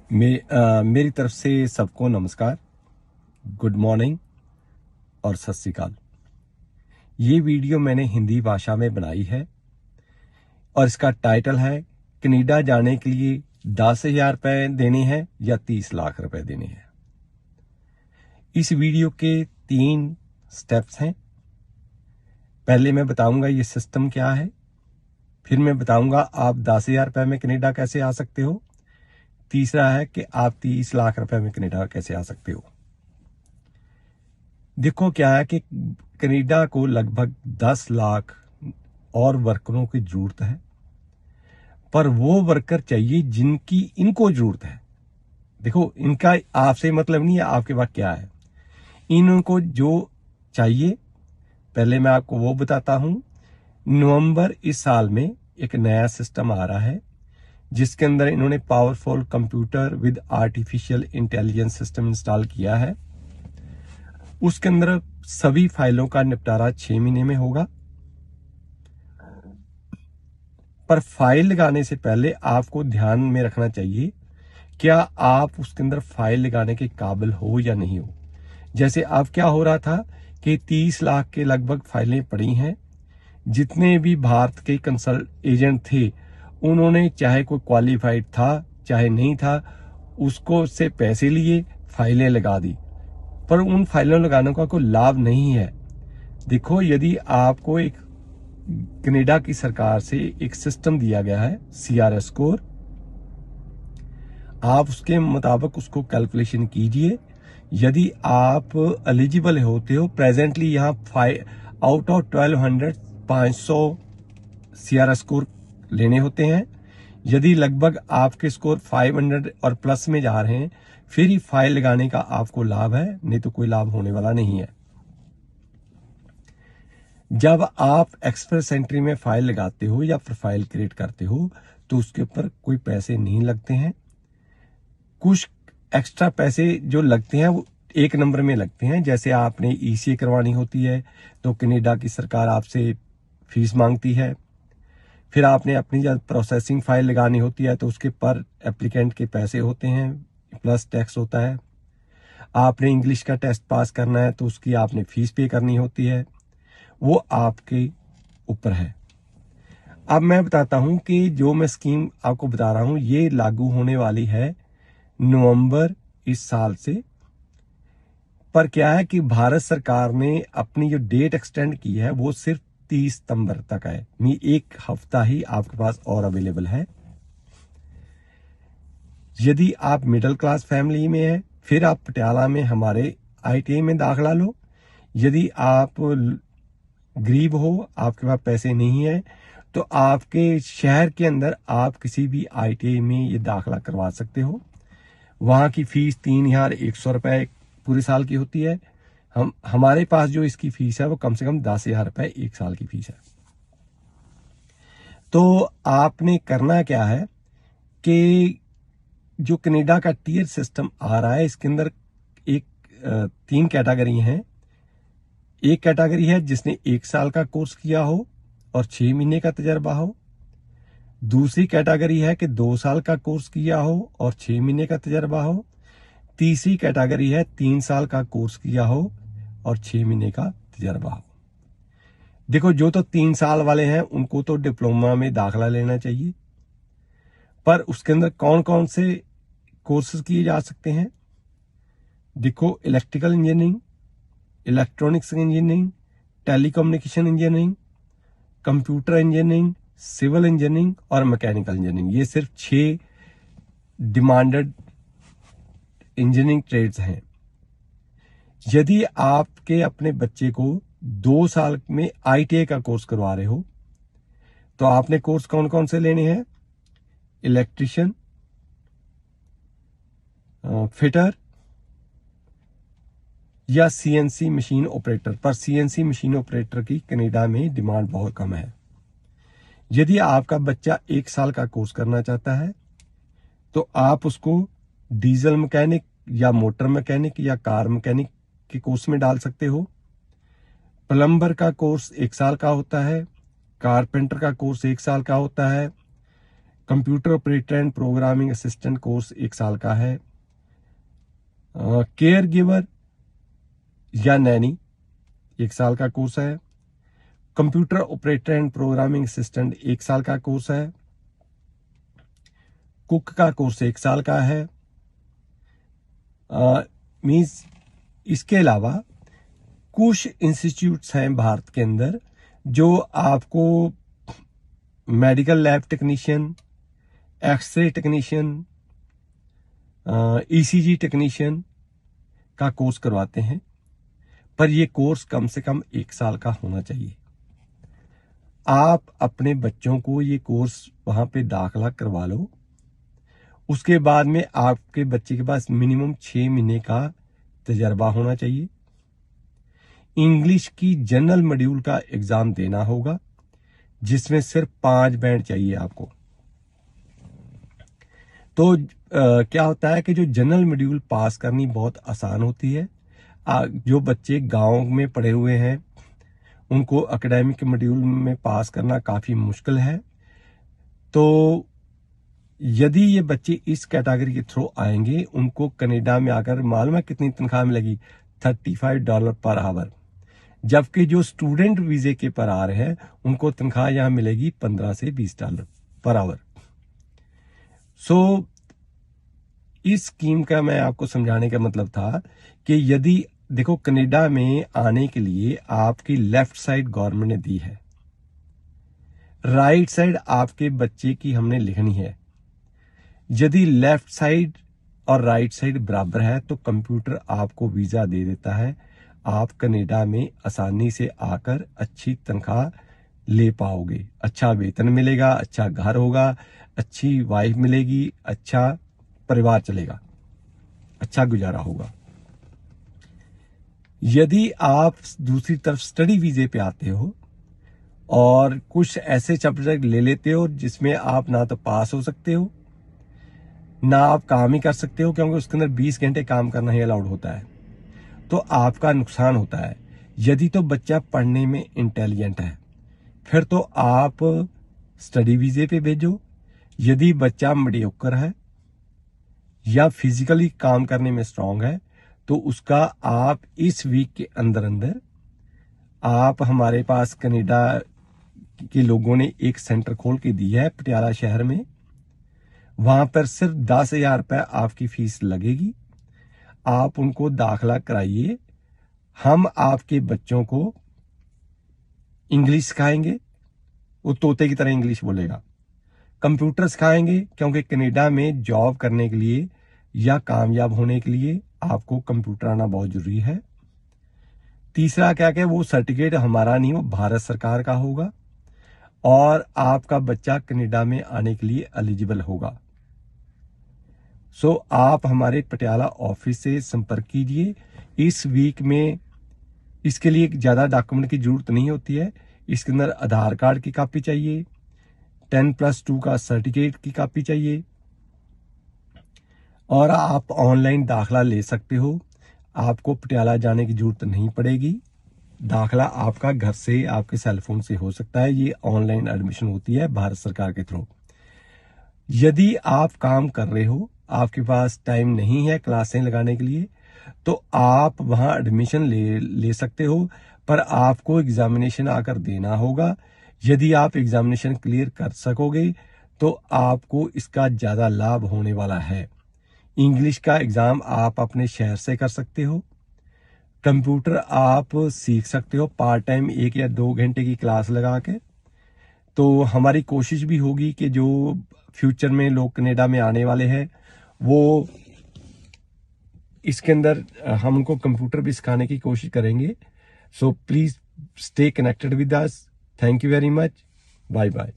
मेरी तरफ से सबको नमस्कार, गुड मॉर्निंग और सत श्री अकाल। ये वीडियो मैंने हिंदी भाषा में बनाई है और इसका टाइटल है कनाडा जाने के लिए 10,000 रुपये देने हैं या 30 लाख रुपए देने हैं। इस वीडियो के 3 स्टेप्स हैं। पहले मैं बताऊंगा ये सिस्टम क्या है, फिर मैं बताऊंगा आप 10,000 रुपये में कनाडा कैसे आ सकते हो, तीसरा है कि आप 30 लाख रुपए में कनाडा कैसे आ सकते हो। देखो क्या है कि कनाडा को लगभग 10 लाख और वर्करों की जरूरत है, पर वो वर्कर चाहिए जिनकी इनको जरूरत है। देखो इनका आपसे मतलब नहीं है आपके पास क्या है, इनको जो चाहिए पहले मैं आपको वो बताता हूं। नवंबर इस साल में एक नया सिस्टम आ रहा है जिसके अंदर इन्होंने powerful computer with artificial intelligence system install किया है। उसके अंदर सभी फाइलों का निपटारा 6 महीने में होगा, पर फाइल लगाने से पहले आपको ध्यान में रखना चाहिए क्या आप उसके अंदर फाइल लगाने के काबिल हो या नहीं हो। जैसे अब क्या हो रहा था कि 30 लाख के लगभग फाइलें पड़ी हैं। जितने भी भारत के कंसल्ट एजेंट थे उन्होंने चाहे कोई क्वालिफाइड था चाहे नहीं था, उसको से पैसे लिए फाइलें लगा दी, पर उन फाइलों लगाने का कोई लाभ नहीं है। देखो यदि आपको एक कनाडा की सरकार से एक सिस्टम दिया गया है CRS स्कोर, आप उसके मुताबिक उसको कैलकुलेशन कीजिए। यदि आप एलिजिबल होते हो, प्रेजेंटली यहाँ आउट ऑफ 1200 500 CRS स्कोर लेने होते हैं। यदि लगभग आपके स्कोर 500 और प्लस में जा रहे हैं फिर ही फाइल लगाने का आपको लाभ है, नहीं तो कोई लाभ होने वाला नहीं है। जब आप एक्सप्रेस एंट्री में फाइल लगाते हो या प्रोफाइल क्रिएट करते हो तो उसके ऊपर कोई पैसे नहीं लगते हैं। कुछ एक्स्ट्रा पैसे जो लगते हैं वो 1 नंबर में लगते हैं। जैसे आपने ECA करवानी होती है तो कनाडा की सरकार आपसे फीस मांगती है। फिर आपने अपनी जब प्रोसेसिंग फाइल लगानी होती है तो उसके पर एप्लीकेंट के पैसे होते हैं, प्लस टैक्स होता है। आपने इंग्लिश का टेस्ट पास करना है तो उसकी आपने फीस पे करनी होती है, वो आपके ऊपर है। अब मैं बताता हूं कि जो मैं स्कीम आपको बता रहा हूं ये लागू होने वाली है नवंबर इस साल से। पर क्या है कि भारत सरकार ने अपनी जो डेट एक्सटेंड की है वो सिर्फ 30 सितंबर तक है, यानी 1 हफ्ता ही आपके पास और अवेलेबल है। यदि आप मिडिल क्लास फैमिली में है फिर आप पटियाला में हमारे ITI में दाखिला लो। यदि आप गरीब हो, आपके पास पैसे नहीं है, तो आपके शहर के अंदर आप किसी भी ITI में ये दाखिला करवा सकते हो। वहां की फीस 3,100 रुपए पूरे साल की होती है। हमारे पास जो इसकी फीस है वो कम से कम 10,000 रुपए 1 साल की फीस है। तो आपने करना क्या है कि जो कनाडा का टीयर सिस्टम आ रहा है इसके अंदर एक 3 कैटेगरी हैं। एक कैटेगरी है जिसने 1 साल का कोर्स किया हो और 6 महीने का तजर्बा हो। दूसरी कैटेगरी है कि 2 साल का कोर्स किया हो और 6 महीने का तजर्बा हो। तीसरी कैटेगरी है 3 साल का कोर्स किया हो और 6 महीने का तजर्बा हो। देखो जो तो 3 साल वाले हैं उनको तो डिप्लोमा में दाखिला लेना चाहिए, पर उसके अंदर कौन कौन से कोर्सेज किए जा सकते हैं। देखो electrical engineering, electronics engineering, telecommunication engineering, computer engineering, civil engineering और मैकेनिकल इंजीनियरिंग, ये सिर्फ 6 डिमांडेड इंजीनियरिंग ट्रेड्स हैं। यदि आपके अपने बच्चे को 2 साल में ITI का कोर्स करवा रहे हो तो आपने कोर्स कौन कौन से लेने हैं, इलेक्ट्रिशियन, फिटर या CNC मशीन ऑपरेटर। पर CNC मशीन ऑपरेटर की कनाडा में डिमांड बहुत कम है। यदि आपका बच्चा 1 साल का कोर्स करना चाहता है तो आप उसको डीजल मैकेनिक या मोटर मैकेनिक या कार मैकेनिक के कोर्स में डाल सकते हो। प्लम्बर का कोर्स 1 साल का होता है, कारपेंटर का कोर्स 1 साल का होता है, computer operator and programming assistant course 1 साल का है। केयर गिवर या नैनी 1 साल का कोर्स है। Computer operator and programming assistant 1 साल का कोर्स है। कुक का कोर्स 1 साल का है। मीन्स इसके अलावा कुछ इंस्टीट्यूट्स हैं भारत के अंदर जो आपको medical lab technician, X-ray technician, ECG technician का कोर्स करवाते हैं, पर यह कोर्स कम से कम 1 साल का होना चाहिए। आप अपने बच्चों को ये कोर्स वहां पे दाखिला करवा लो। उसके बाद में आपके बच्चे के पास मिनिमम 6 महीने का तजर्बा होना चाहिए। इंग्लिश की जनरल मॉड्यूल का एग्जाम देना होगा, जिसमें सिर्फ 5 बैंड चाहिए आपको। तो क्या होता है कि जो जनरल मॉड्यूल पास करनी बहुत आसान होती है। जो बच्चे गांव में पढ़े हुए हैं उनको एकेडमिक मॉड्यूल में पास करना काफी मुश्किल है। तो यदि ये बच्चे इस कैटेगरी के थ्रू आएंगे, उनको कनाडा में आकर मालूम है कितनी तनख्वाह मिलेगी? $35 पर आवर। जबकि जो स्टूडेंट वीजे के पर आ रहे हैं उनको तनख्वाह यहां मिलेगी $15 से $20 पर आवर। इस स्कीम का मैं आपको समझाने का मतलब था कि यदि देखो कनाडा में आने के लिए आपकी लेफ्ट साइड गवर्नमेंट ने दी है, राइट साइड आपके बच्चे की हमने लिखनी है। यदि लेफ्ट साइड और राइट साइड बराबर है तो कंप्यूटर आपको वीजा दे देता है। आप कनाडा में आसानी से आकर अच्छी तनख्वाह ले पाओगे, अच्छा वेतन मिलेगा, अच्छा घर होगा, अच्छी वाइफ मिलेगी, अच्छा परिवार चलेगा, अच्छा गुजारा होगा। यदि आप दूसरी तरफ स्टडी वीजे पे आते हो और कुछ ऐसे सब्जेक्ट ले लेते हो जिसमें आप ना तो पास हो सकते हो ना आप काम ही कर सकते हो, क्योंकि उसके अंदर 20 घंटे काम करना ही अलाउड होता है, तो आपका नुकसान होता है। यदि तो बच्चा पढ़ने में इंटेलिजेंट है फिर तो आप स्टडी वीजे पे भेजो। यदि बच्चा मीडियोकर है या फिजिकली काम करने में स्ट्रांग है तो उसका आप इस वीक के अंदर अंदर आप हमारे पास कनाडा के लोगों ने एक सेंटर खोल के दी है पटियाला शहर में। वहां पर सिर्फ 10,000 रुपए आपकी फीस लगेगी। आप उनको दाखिला कराइए। हम आपके बच्चों को इंग्लिश सिखाएंगे, वो तोते की तरह इंग्लिश बोलेगा। कंप्यूटर सिखाएंगे, क्योंकि कनाडा में जॉब करने के लिए या कामयाब होने के लिए आपको कंप्यूटर आना बहुत जरूरी है। तीसरा क्या क्या वो सर्टिफिकेट हमारा नहीं, वो भारत सरकार का होगा और आपका बच्चा कनाडा में आने के लिए एलिजिबल होगा। आप हमारे पटियाला ऑफिस से संपर्क कीजिए। इस वीक में इसके लिए ज्यादा डॉक्यूमेंट की जरूरत नहीं होती है। इसके अंदर आधार कार्ड की कॉपी चाहिए, 10+2 का सर्टिफिकेट की कॉपी चाहिए और आप ऑनलाइन दाखिला ले सकते हो। आपको पटियाला जाने की जरूरत नहीं पड़ेगी। दाखिला आपका घर से आपके सेलफोन से हो सकता है। ये ऑनलाइन एडमिशन होती है भारत सरकार के थ्रू। यदि आप काम कर रहे हो, आपके पास टाइम नहीं है क्लासें लगाने के लिए, तो आप वहां एडमिशन ले सकते हो, पर आपको एग्जामिनेशन आकर देना होगा। यदि आप एग्जामिनेशन क्लियर कर सकोगे तो आपको इसका ज्यादा लाभ होने वाला है। इंग्लिश का एग्जाम आप अपने शहर से कर सकते हो। कंप्यूटर आप सीख सकते हो पार्ट टाइम 1 या 2 घंटे की क्लास लगा के। तो हमारी कोशिश भी होगी कि जो फ्यूचर में लोग कनाडा में आने वाले हैं वो इसके अंदर हम उनको कंप्यूटर भी सिखाने की कोशिश करेंगे। So please stay connected with us. Thank you very much. Bye bye.